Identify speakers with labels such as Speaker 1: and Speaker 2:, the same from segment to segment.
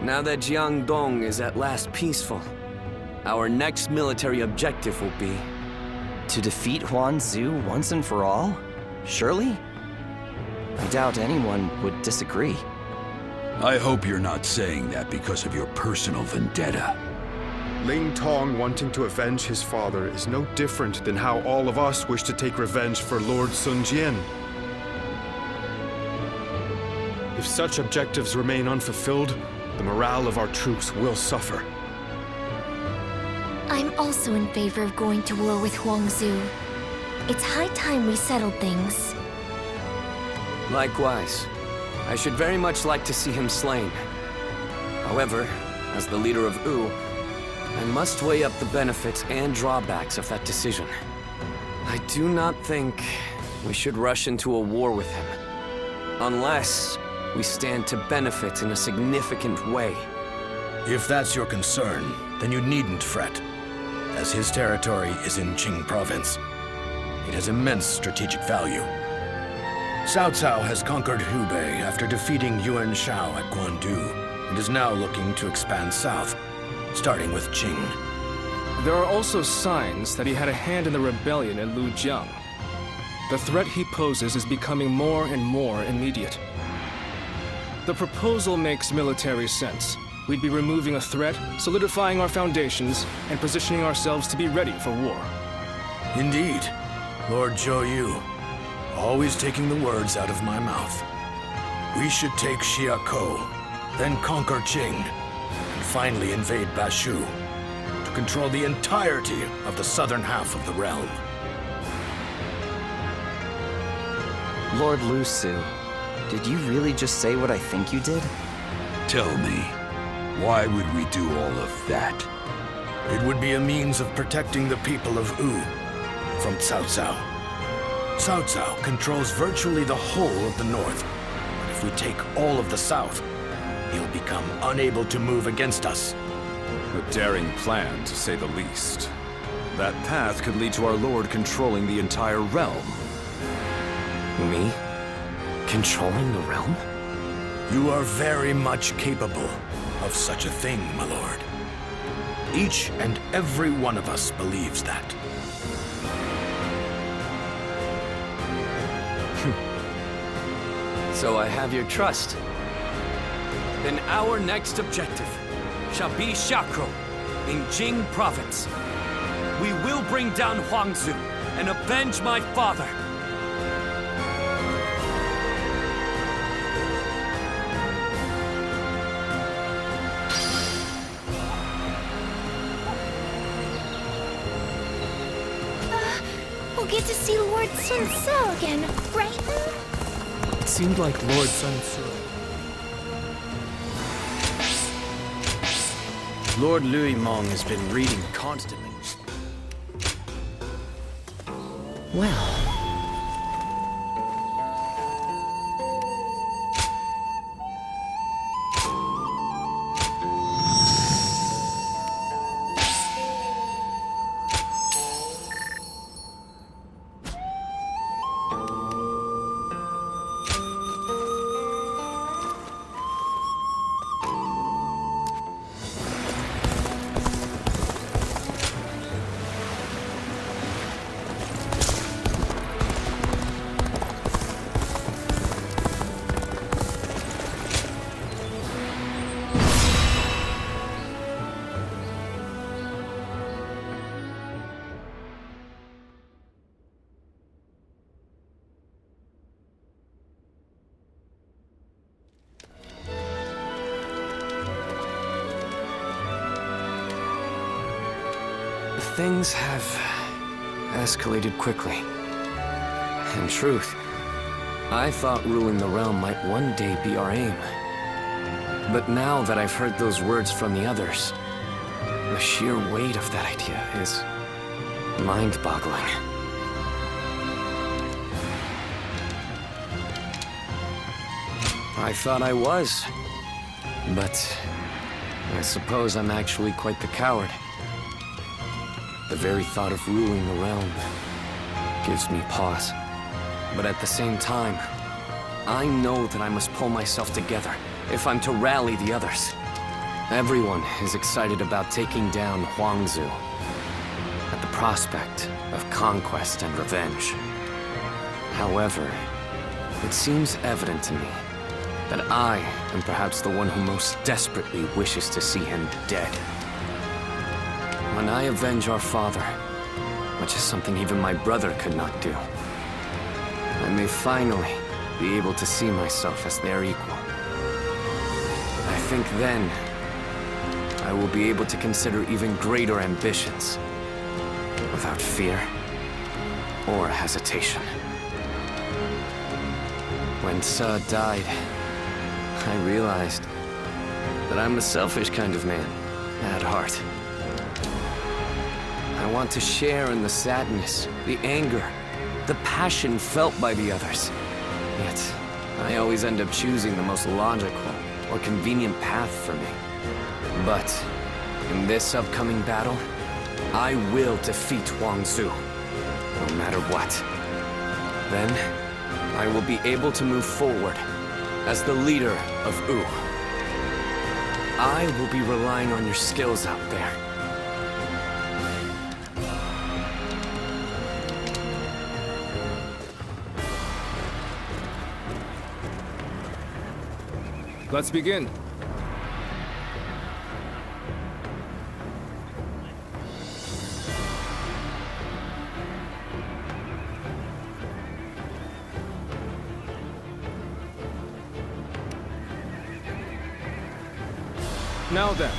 Speaker 1: Now that Jiangdong is at last peaceful, our next military objective will be...
Speaker 2: To defeat Huanzu once and for all? Surely? I doubt anyone would disagree.
Speaker 3: I hope you're not saying that because of your personal vendetta.
Speaker 4: Ling Tong wanting to avenge his father is no different than how all of us wish to take revenge for Lord Sun Jian. If such objectives remain unfulfilled, the morale of our troops will suffer.
Speaker 5: I'm also in favor of going to war with Huangzu. It's high time we settled things.
Speaker 1: Likewise. I should very much like to see him slain. However, as the leader of Wu, I must weigh up the benefits and drawbacks of that decision. I do not think we should rush into a war with him, unless we stand to benefit in a significant way.
Speaker 6: If that's your concern, then you needn't fret, as his territory is in Qing province. It has immense strategic value. Cao Cao has conquered Hubei after defeating Yuan Shao at Guandu, and is now looking to expand south, starting with Qing.
Speaker 7: There are also signs that he had a hand in the rebellion in Lujiang. The threat he poses is becoming more and more immediate. The proposal makes military sense. We'd be removing a threat, solidifying our foundations, and positioning ourselves to be ready for war.
Speaker 6: Indeed, Lord Zhou Yu, always taking the words out of my mouth. We should take Xiakou, then conquer Qing, and finally invade Bashu, to control the entirety of the southern half of the realm.
Speaker 2: Lord Lu Su, did you really just say what I think you did?
Speaker 3: Tell me, why would we do all of that?
Speaker 6: It would be a means of protecting the people of Wu from Cao Cao. Cao Cao controls virtually the whole of the north, but if we take all of the south, he'll become unable to move against us.
Speaker 8: A daring plan, to say the least. That path could lead to our lord controlling the entire realm.
Speaker 1: Me? Controlling the realm?
Speaker 6: You are very much capable of such a thing, my lord. Each and every one of us believes that.
Speaker 1: So I have your trust. Then our next objective shall be Xiakou in Jing province. We will bring down Huangzu and avenge my father.
Speaker 5: We'll get to see Lord Sun Ce again, right?
Speaker 7: It seemed like Lord Sun Ce.
Speaker 9: Lord Louis Mong has been reading constantly.
Speaker 2: Well...
Speaker 1: Things have escalated quickly. In truth, I thought ruling the realm might one day be our aim. But now that I've heard those words from the others, the sheer weight of that idea is mind-boggling. I thought I was, but I suppose I'm actually quite the coward. The very thought of ruling the realm gives me pause. But at the same time, I know that I must pull myself together if I'm to rally the others. Everyone is excited about taking down Huangzu, at the prospect of conquest and revenge. However, it seems evident to me that I am perhaps the one who most desperately wishes to see him dead. When I avenge our father, which is something even my brother could not do, I may finally be able to see myself as their equal. I think then I will be able to consider even greater ambitions without fear or hesitation. When Ce died, I realized that I'm a selfish kind of man at heart. I want to share in the sadness, the anger, the passion felt by the others. Yet, I always end up choosing the most logical or convenient path for me. But, in this upcoming battle, I will defeat Huangzu, no matter what. Then, I will be able to move forward as the leader of Wu. I will be relying on your skills out there.
Speaker 7: Let's begin. Now then.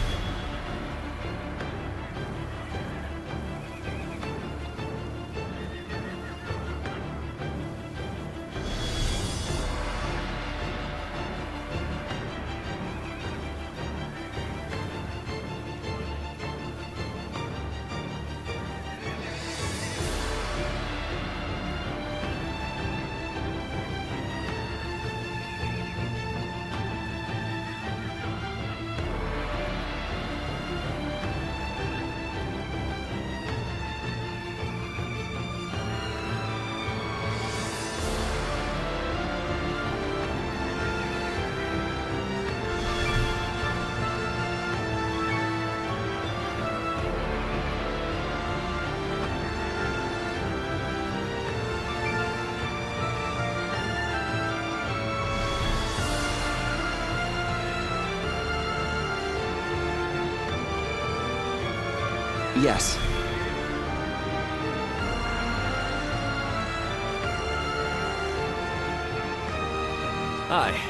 Speaker 2: Yes.
Speaker 1: Aye.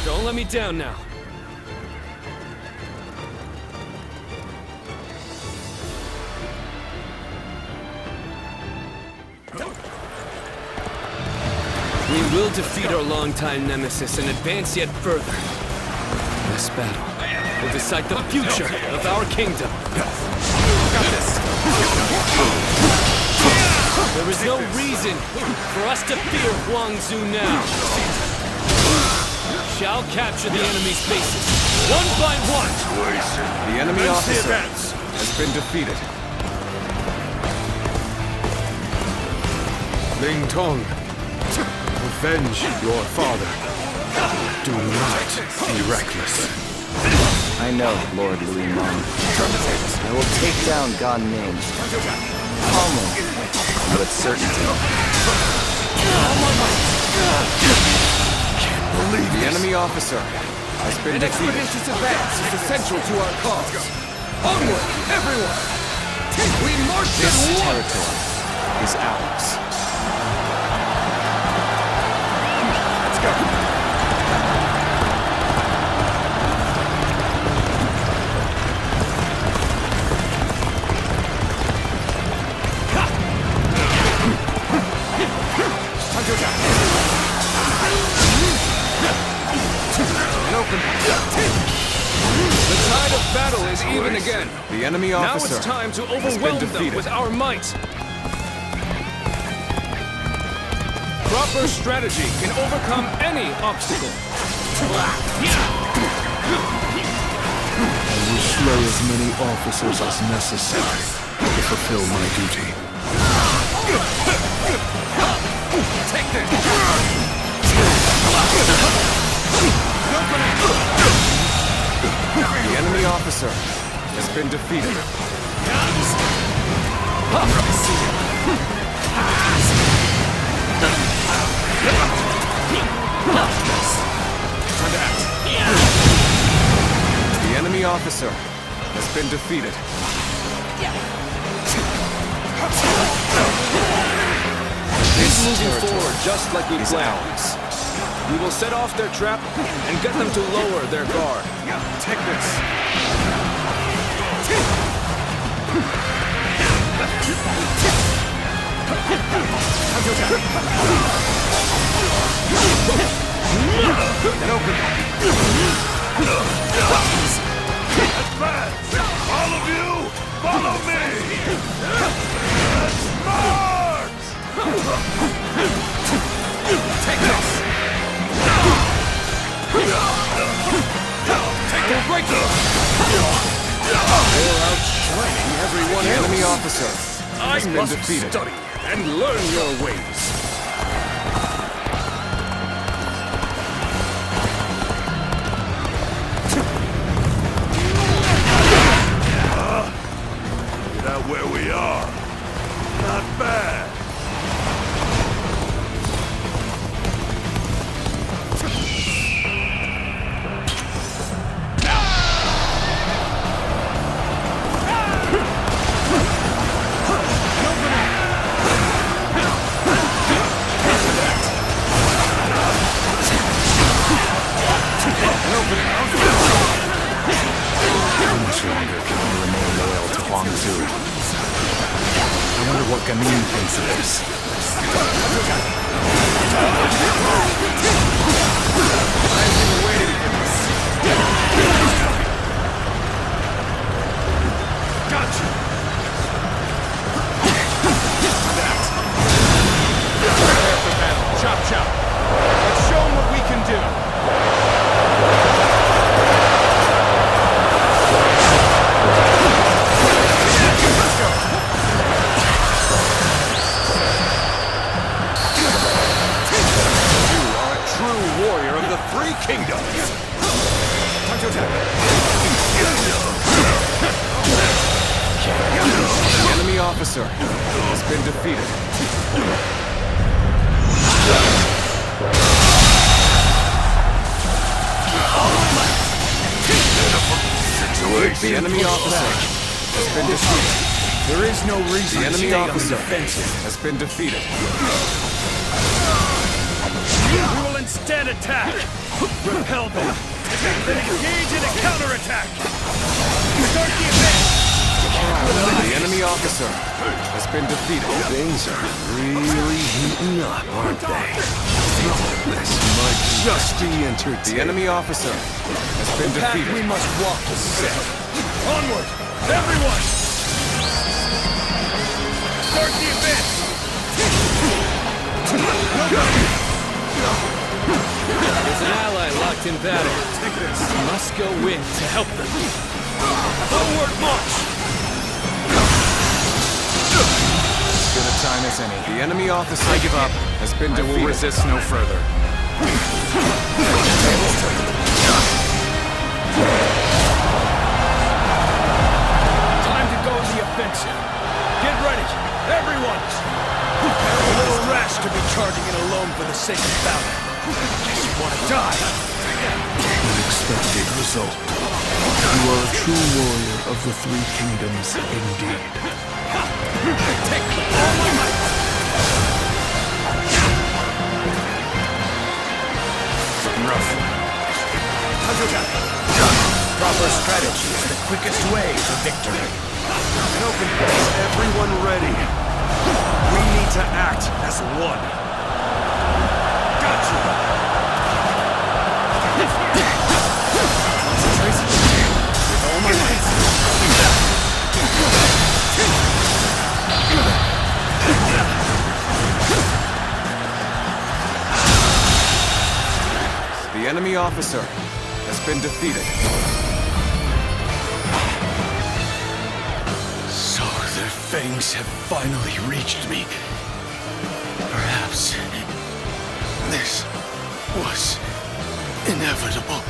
Speaker 1: Don't let me down now. We will defeat our longtime nemesis and advance yet further. This battle will decide the future of our kingdom. Got this. There is no reason for us to fear Huang Zu now. Shall capture the enemy's bases, one by one.
Speaker 8: The enemy officer has been defeated.
Speaker 4: Ling Tong, avenge your father. Do not be reckless.
Speaker 2: I know, Lord Louis Mong. I will take down Gan Ning. Calmly, and with certainty.
Speaker 8: The enemy officer has been defeated.
Speaker 1: Expeditious advance is essential to our cause. Onward, everyone! We march
Speaker 2: This
Speaker 1: as one!
Speaker 2: territory is ours.
Speaker 1: Let's go! The tide of battle is even again.
Speaker 8: The enemy
Speaker 1: Now
Speaker 8: officer
Speaker 1: it's time to
Speaker 8: has been
Speaker 1: overwhelm them
Speaker 8: defeated.
Speaker 1: with our might. Proper strategy can overcome any obstacle.
Speaker 10: I will slay as many officers as necessary to fulfill my duty.
Speaker 1: Take this!
Speaker 8: The enemy officer has been defeated. The enemy officer has been defeated.
Speaker 1: He's moving forward just like we planned. We will set off their trap and get them to lower their guard.
Speaker 8: Take this.
Speaker 3: Advance! All of you, follow me! Let's march!
Speaker 1: Take this! Take their breaking! They're outshining everyone
Speaker 8: The
Speaker 1: else.
Speaker 8: enemy officer has been
Speaker 1: must
Speaker 8: defeated.
Speaker 1: study and learn your ways.
Speaker 3: Get out where we are. Not bad.
Speaker 10: How much longer can I remain loyal to Huang Zu? I wonder what Gamin thinks of this.
Speaker 1: Gotcha! Chop chop! Let's show them what we can do! Let's go! You are a true warrior of the Three Kingdoms! Time to attack!
Speaker 8: The enemy officer has been defeated. The enemy officer has been defeated.
Speaker 3: There is no reason
Speaker 8: The
Speaker 3: to
Speaker 8: enemy
Speaker 3: stay on the
Speaker 8: officer
Speaker 3: defensive.
Speaker 8: has been defeated.
Speaker 3: We will instead attack. Repel them. Then engage in a counterattack. Start the advance.
Speaker 8: The enemy officer has been defeated.
Speaker 3: Things are really heating up, aren't they? This might just be entertaining.
Speaker 8: The enemy officer has been defeated.
Speaker 6: We must walk is set. Onward, everyone! Start the event!
Speaker 7: There's an ally locked in battle. We must go in to help them.
Speaker 6: Forward march!
Speaker 10: As good a time as any.
Speaker 8: The enemy officer
Speaker 10: I give up.
Speaker 8: has been
Speaker 10: I will
Speaker 8: defeated.
Speaker 10: resist no further.
Speaker 6: Time to go to the offensive. Get ready, everyone! A little rash to be charging in alone for the sake of battle. Guess you want to die.
Speaker 3: Unexpected result. You are a true warrior of the Three Kingdoms, indeed.
Speaker 6: Take all my might!
Speaker 3: Rough.
Speaker 6: Proper strategy is the quickest way to victory.
Speaker 8: An open place. Everyone ready. We need to act as one.
Speaker 6: Gotcha!
Speaker 8: With all my might. The enemy officer has been defeated.
Speaker 3: So their fangs have finally reached me. Perhaps this was inevitable.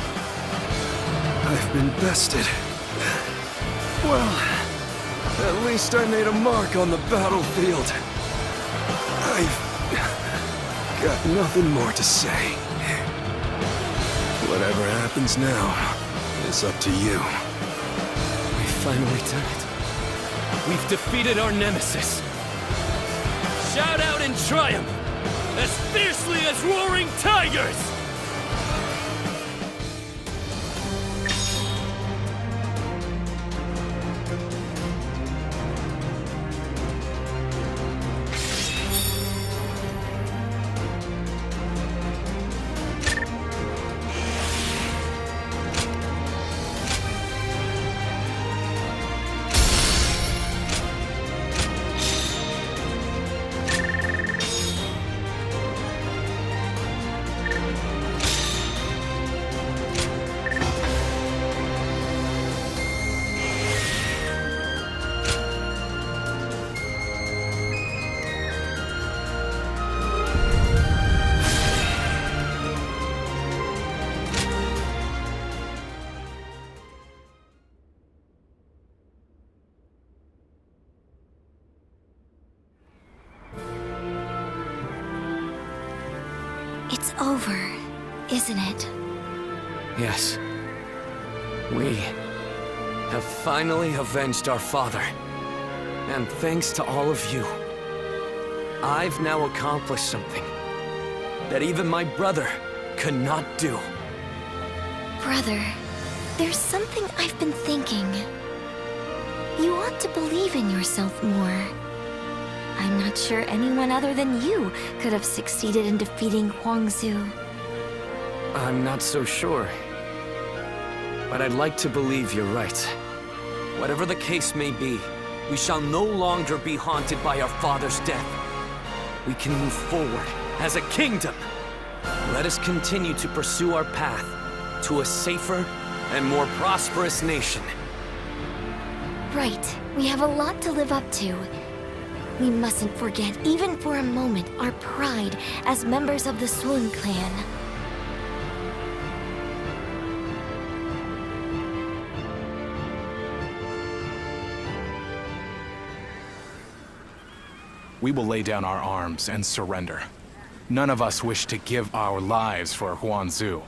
Speaker 3: I've been bested. Well, at least I made a mark on the battlefield. I've got nothing more to say. Whatever happens now is up to you.
Speaker 1: We've finally done it. We've defeated our nemesis. Shout out in triumph, as fiercely as roaring tigers!
Speaker 5: It's over, isn't it?
Speaker 1: Yes. We have finally avenged our father. And thanks to all of you, I've now accomplished something that even my brother could not do.
Speaker 5: Brother, there's something I've been thinking. You ought to believe in yourself more. I'm not sure anyone other than you could have succeeded in defeating Huangzu.
Speaker 1: I'm not so sure. But I'd like to believe you're right. Whatever the case may be, we shall no longer be haunted by our father's death. We can move forward as a kingdom. Let us continue to pursue our path to a safer and more prosperous nation.
Speaker 5: Right. We have a lot to live up to. We mustn't forget, even for a moment, our pride as members of the Sun clan.
Speaker 10: We will lay down our arms and surrender. None of us wish to give our lives for Huangzu.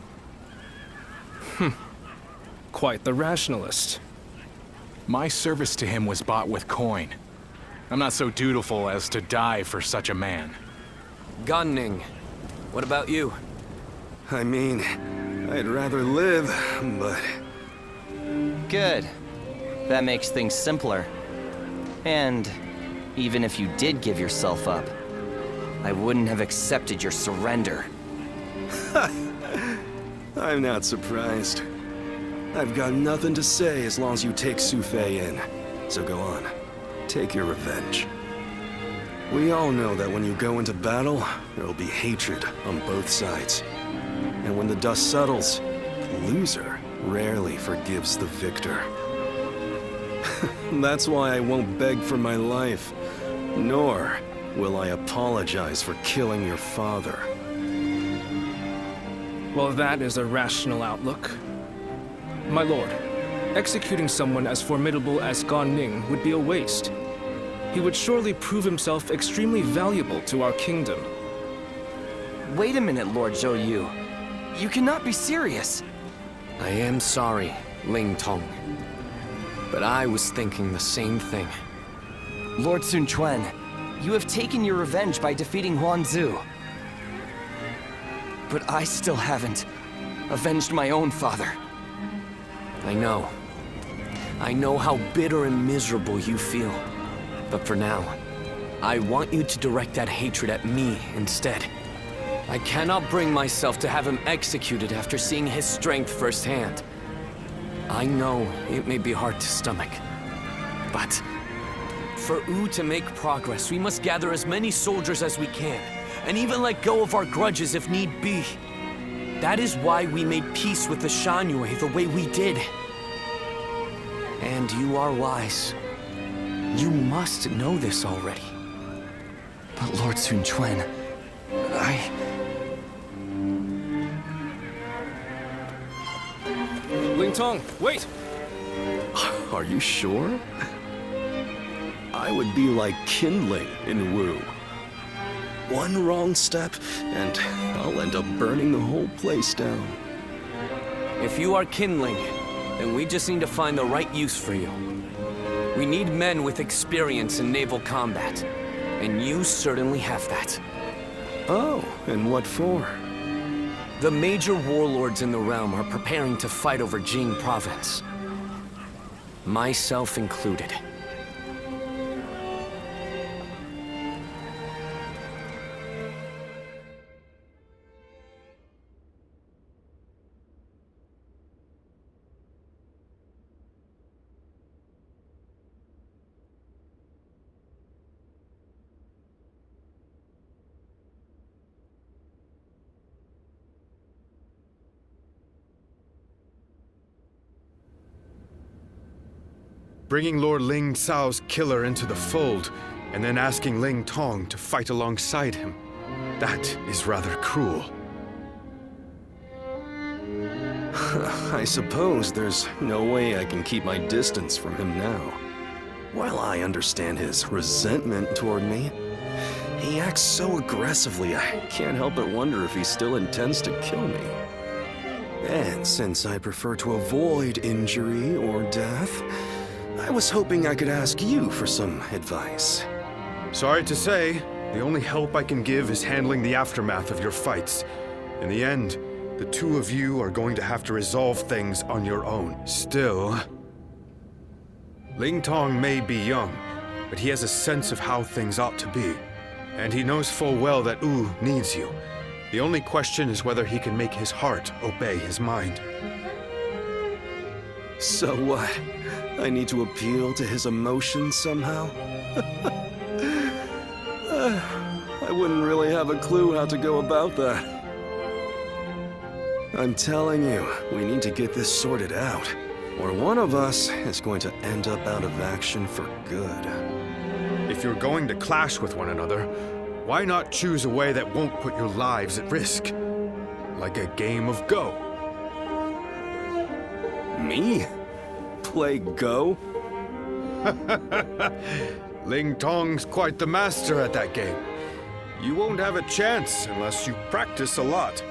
Speaker 7: Quite the rationalist.
Speaker 10: My service to him was bought with coin. I'm not so dutiful as to die for such a man.
Speaker 1: Gunning, what about you?
Speaker 3: I mean, I'd rather live, but...
Speaker 2: Good. That makes things simpler. And even if you did give yourself up, I wouldn't have accepted your surrender.
Speaker 3: I'm not surprised. I've got nothing to say as long as you take Su Fei in. So go on, take your revenge. We all know that when you go into battle, there will be hatred on both sides. And when the dust settles, the loser rarely forgives the victor. That's why I won't beg for my life, nor will I apologize for killing your father.
Speaker 7: Well, that is a rational outlook. My lord, executing someone as formidable as Gan Ning would be a waste. He would surely prove himself extremely valuable to our kingdom.
Speaker 2: Wait a minute, Lord Zhou Yu. You cannot be serious.
Speaker 1: I am sorry, Ling Tong. But I was thinking the same thing.
Speaker 2: Lord Sun Quan, you have taken your revenge by defeating Huan Zu. But I still haven't avenged my own father.
Speaker 1: I know. I know how bitter and miserable you feel. But for now, I want you to direct that hatred at me instead. I cannot bring myself to have him executed after seeing his strength firsthand. I know it may be hard to stomach, but for Wu to make progress, we must gather as many soldiers as we can, and even let go of our grudges if need be. That is why we made peace with the Shan-Yue the way we did. And you are wise. You must know this already.
Speaker 2: But Lord Sun Quan,
Speaker 7: Ling Tong, wait!
Speaker 3: Are you sure? I would be like kindling in Wu. One wrong step, and I'll end up burning the whole place down.
Speaker 1: If you are kindling, then we just need to find the right use for you. We need men with experience in naval combat, and you certainly have that.
Speaker 3: Oh, and what for?
Speaker 1: The major warlords in the realm are preparing to fight over Jing province. Myself included.
Speaker 4: Bringing Lord Ling Cao's killer into the fold, and then asking Ling Tong to fight alongside him. That is rather cruel.
Speaker 3: I suppose there's no way I can keep my distance from him now. While I understand his resentment toward me, he acts so aggressively I can't help but wonder if he still intends to kill me. And since I prefer to avoid injury or death, I was hoping I could ask you for some advice.
Speaker 4: Sorry to say, the only help I can give is handling the aftermath of your fights. In the end, the two of you are going to have to resolve things on your own. Still, Ling Tong may be young, but he has a sense of how things ought to be. And he knows full well that Wu needs you. The only question is whether he can make his heart obey his mind.
Speaker 3: So what? I need to appeal to his emotions somehow? I wouldn't really have a clue how to go about that. I'm telling you, we need to get this sorted out, or one of us is going to end up out of action for good.
Speaker 4: If you're going to clash with one another, why not choose a way that won't put your lives at risk? Like a game of Go.
Speaker 3: Me? Play Go?
Speaker 4: Ling Tong's quite the master at that game. You won't have a chance unless you practice a lot.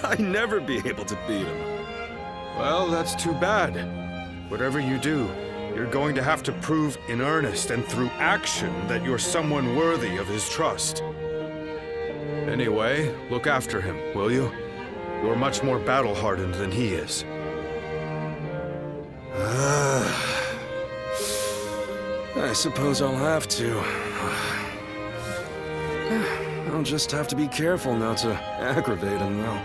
Speaker 3: I'd never be able to beat him.
Speaker 4: Well, that's too bad. Whatever you do, you're going to have to prove in earnest and through action that you're someone worthy of his trust. Anyway, look after him, will you? You're much more battle-hardened than he is.
Speaker 3: I suppose I'll have to. I'll just have to be careful not to aggravate him, though.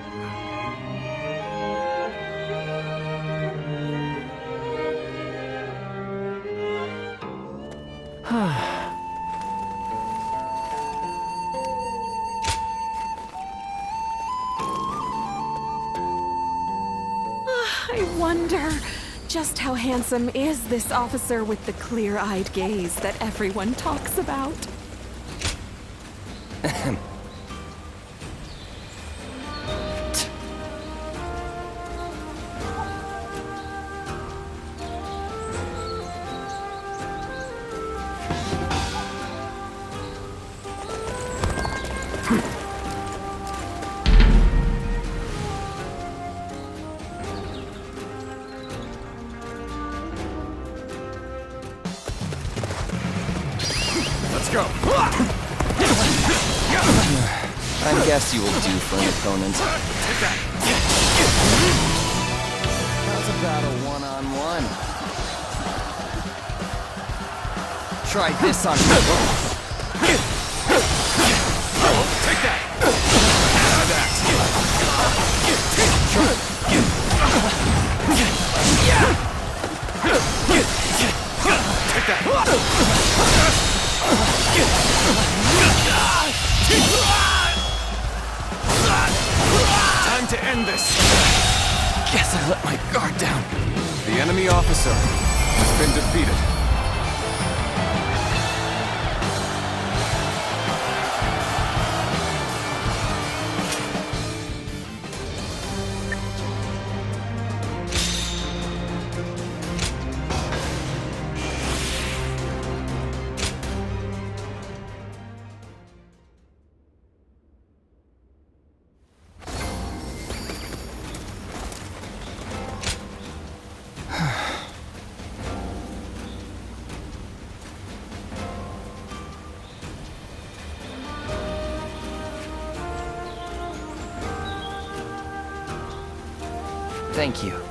Speaker 11: I wonder, just how handsome is this officer with the clear-eyed gaze that everyone talks about?
Speaker 2: I guess you will do for an opponent. How's about a one-on-one? Try this on me.
Speaker 8: Take that!
Speaker 1: Time to end this! Guess I let my guard down. The enemy officer has been defeated.
Speaker 2: Thank you.